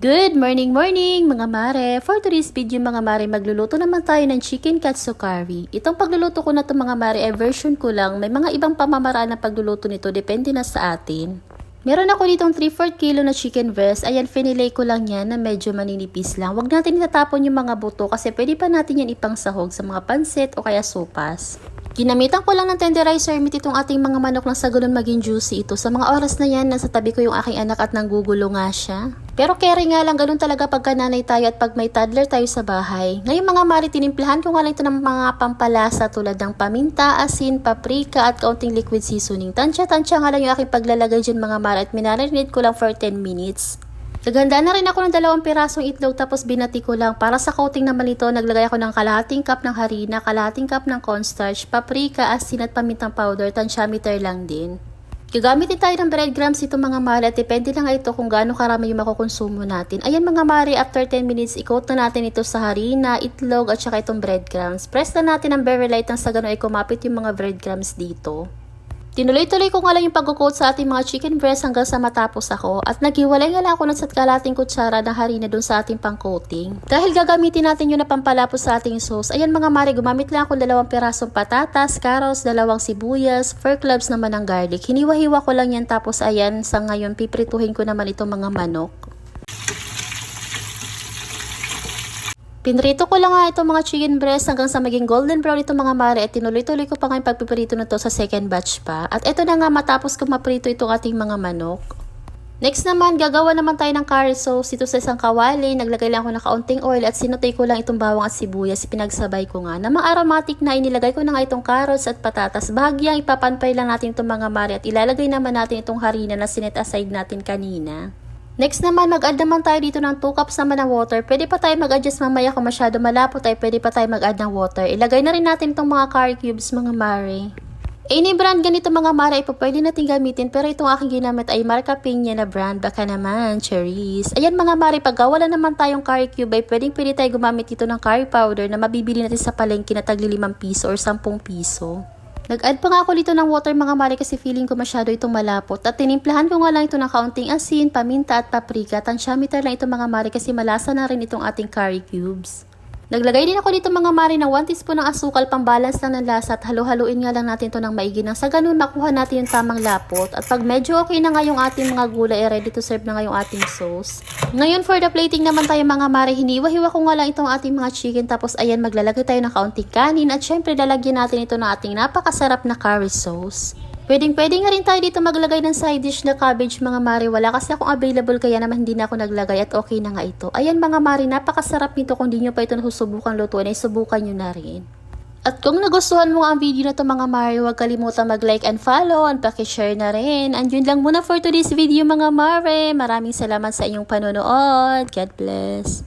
Good morning mga mare! For today's video mga mare, magluluto naman tayo ng chicken katsu curry. Itong pagluluto ko na to mga mare ay version ko lang. May mga ibang pamamaraan ng pagluluto nito, depende na sa atin. Meron ako ditong 3/4 kilo na chicken breast. Ayan, finilay ko lang yan na medyo maninipis lang. Huwag natin itatapon yung mga buto kasi pwede pa natin yan ipangsahog sa mga pansit o kaya sopas. Ginamitan ko lang ng tenderizer meat itong ating mga manok nang sa ganun maging juicy ito. Sa mga oras na yan, nasa tabi ko yung aking anak at nanggugulo nga siya. Pero carry nga lang, ganun talaga pagka nanay tayo at pag may toddler tayo sa bahay. Ngayon mga mari, tinimplahan ko nga lang ito ng mga pampalasa tulad ng paminta, asin, paprika at kaunting liquid seasoning. Tansya-tansya nga lang yung aking paglalagay dyan mga mari at minarinate ko lang for 10 minutes. Naghanda na rin ako ng 2 pirasong itlog tapos binati ko lang. Para sa coating naman ito, naglagay ako ng kalahating cup ng harina, kalahating cup ng cornstarch, paprika, asin at pamintang powder, tansyameter lang din. Gagamitin tayo ng breadcrumbs ito mga mare at depende lang ito kung gaano karami yung makukonsumo natin. Ayan mga mare, after 10 minutes, i-coat na natin ito sa harina, itlog at saka itong breadcrumbs. Press na natin ang very light nang sa gano'n ay kumapit yung mga breadcrumbs dito. Tinuloy-tuloy ko nga lang yung pag-coat sa ating mga chicken breast hanggang sa matapos ako at naghiwalay nga lang ako ng kalating kutsara ng harina dun sa ating pang-coating. Dahil gagamitin natin yun na pampalapos sa ating sauce, ayan mga mare, gumamit lang ako 2 pirasong patatas, carrots, 2 sibuyas, 4 cloves naman ng garlic. Hiniwa-hiwa ko lang yan tapos ayan, sa ngayon piprituhin ko naman itong mga manok. Pinrito ko lang nga itong mga chicken breast hanggang sa maging golden brown itong mga mare at tinuloy-tuloy ko pa nga yung pagpiprito na to sa second batch pa. At ito na nga matapos ko maprito itong ating mga manok. Next naman, gagawa naman tayo ng curry sauce. Ito sa isang kawali, naglagay lang ako ng kaunting oil at sinutay ko lang itong bawang at sibuyas. Pinagsabay ko nga. Namang aromatic na inilagay ko na nga itong carrots at patatas. Bahagyang ipapanpay lang natin itong mga mare at ilalagay naman natin itong harina na sinet aside natin kanina. Next naman, mag-add naman tayo dito ng 2 cups naman ng water. Pwede pa tayo mag-adjust mamaya kung masyado malapot ay pwede pa tayo mag-add ng water. Ilagay na rin natin itong mga curry cubes mga mare. Any brand ganito mga mare ay pwede natin gamitin pero itong aking ginamit ay Marca Piña na brand. Baka naman, cherries. Ayan mga mare, pag wala naman tayong curry cube ay pwede tayo gumamit dito ng curry powder na mabibili natin sa palengke na tagli 5 piso or 10 piso. Nag-add pa nga ako dito ng water mga mare kasi feeling ko masyado itong malapot. At tinimplahan ko nga lang ito ng kaunting asin, paminta at paprika. Tansyameter lang ito mga mare kasi malasa na rin itong ating curry cubes. Naglagay din ako dito mga mare ng 1 teaspoon ng asukal, pang-balance lang ng lasa at halo-haluin nga lang natin ito ng maigi nang sa ganun makuha natin yung tamang lapot. At pag medyo okay na nga yung ating mga gulay, ready to serve na nga yung ating sauce. Ngayon for the plating naman tayo mga mare, hiniwa-hiwa ko nga lang itong ating mga chicken tapos ayan maglalagay tayo ng kaunting kanin at syempre lalagyan natin ito ng ating napakasarap na curry sauce. Pwedeng-pwede nga rin tayo dito maglagay ng side dish na cabbage mga mare. Wala kasi akong available kaya naman hindi na ako naglagay at okay na nga ito. Ayan mga mare, napakasarap nito. Kung di nyo pa ito nasusubukan lutuin ay subukan nyo na rin. At kung nagustuhan mo ang video na to mga mare, huwag kalimutan mag-like and follow and pakishare na rin. And yun lang muna for today's video mga mare. Maraming salamat sa inyong panonood. God bless.